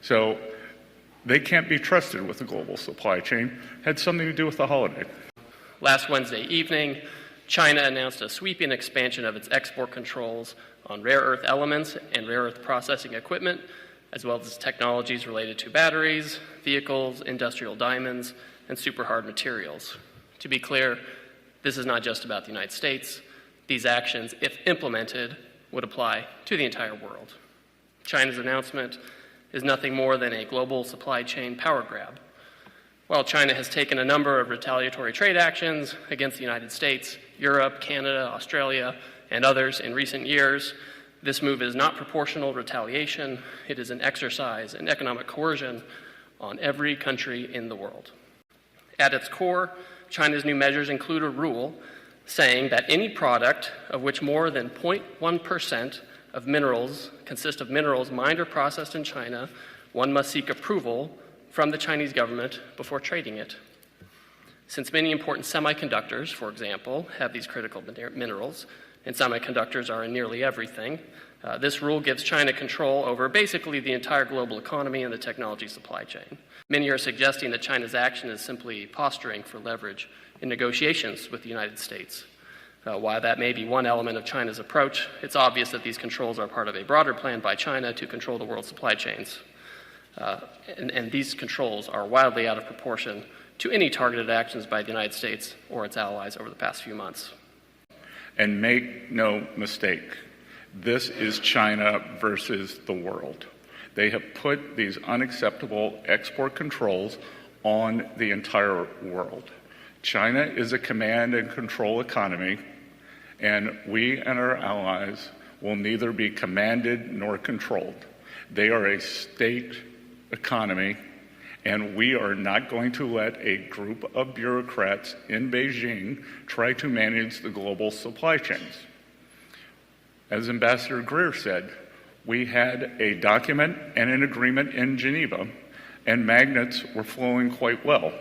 So they can't be trusted with the global supply chain. Had something to do with the holiday. Last Wednesday evening, China announced a sweeping expansion of its export controls on rare earth elements and rare earth processing equipment, as well as technologies related to batteries, vehicles, industrial diamonds, and superhard materials. To be clear, this is not just about the United States. These actions, if implemented, would apply to the entire world. China's announcement is nothing more than a global supply chain power grab. While China has taken a number of retaliatory trade actions against the United States, Europe, Canada, Australia, and others in recent years, this move is not proportional retaliation. It is an exercise in economic coercion on every country in the world. At its core, China's new measures include a rule saying that any product of which more than 0.1% of minerals consist of minerals mined or processed in China, one must seek approval from the Chinese government before trading it. Since many important semiconductors, for example, have these critical minerals, and semiconductors are in nearly everything, this rule gives China control over basically the entire global economy and the technology supply chain. Many are suggesting that China's action is simply posturing for leverage in negotiations with the United States. While that may be one element of China's approach, it's obvious that these controls are part of a broader plan by China to control the world's supply chains. And these controls are wildly out of proportion to any targeted actions by the United States or its allies over the past few months. And make no mistake, this is China versus the world. They have put these unacceptable export controls on the entire world. China is a command and control economy, and we and our allies will neither be commanded nor controlled. They are a state economy, and we are not going to let a group of bureaucrats in Beijing try to manage the global supply chains. As Ambassador Greer said, we had a document and an agreement in Geneva, and magnets were flowing quite well.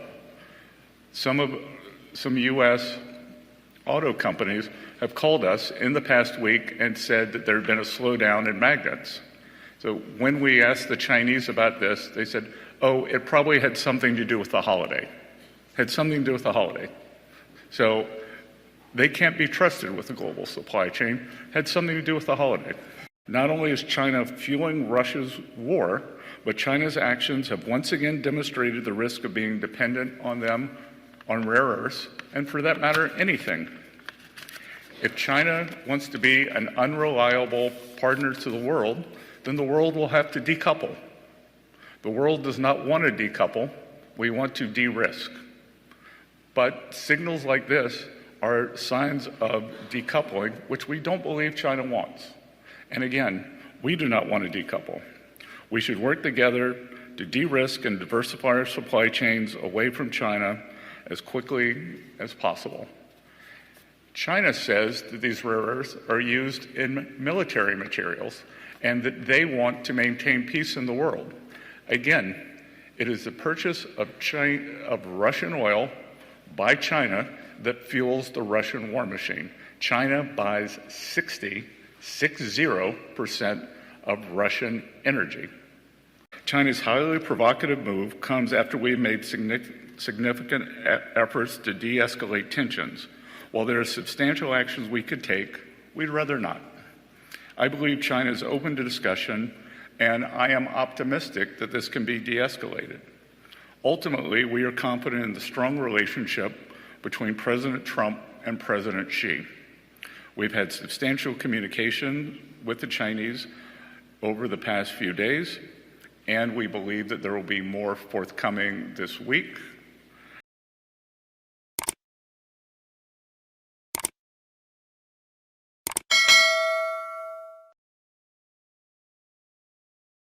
Some U.S. auto companies have called us in the past week and said that there had been a slowdown in magnets. So when we asked the Chinese about this, they said, oh, it probably had something to do with the holiday. Had something to do with the holiday. So they can't be trusted with the global supply chain. Had something to do with the holiday. Not only is China fueling Russia's war, but China's actions have once again demonstrated the risk of being dependent on them on rare earths, and for that matter, anything. If China wants to be an unreliable partner to the world, then the world will have to decouple. The world does not want to decouple. We want to de-risk. But signals like this are signs of decoupling, which we don't believe China wants. And again, we do not want to decouple. We should work together to de-risk and diversify our supply chains away from China as quickly as possible. China says that these rare earths are used in military materials and that they want to maintain peace in the world. Again, it is the purchase of Russian oil by China that fuels the Russian war machine. China buys 60% of Russian energy. China's highly provocative move comes after we have made significant efforts to de-escalate tensions. While there are substantial actions we could take, we'd rather not. I believe China is open to discussion, and I am optimistic that this can be de-escalated. Ultimately, we are confident in the strong relationship between President Trump and President Xi. We've had substantial communication with the Chinese over the past few days, and we believe that there will be more forthcoming this week.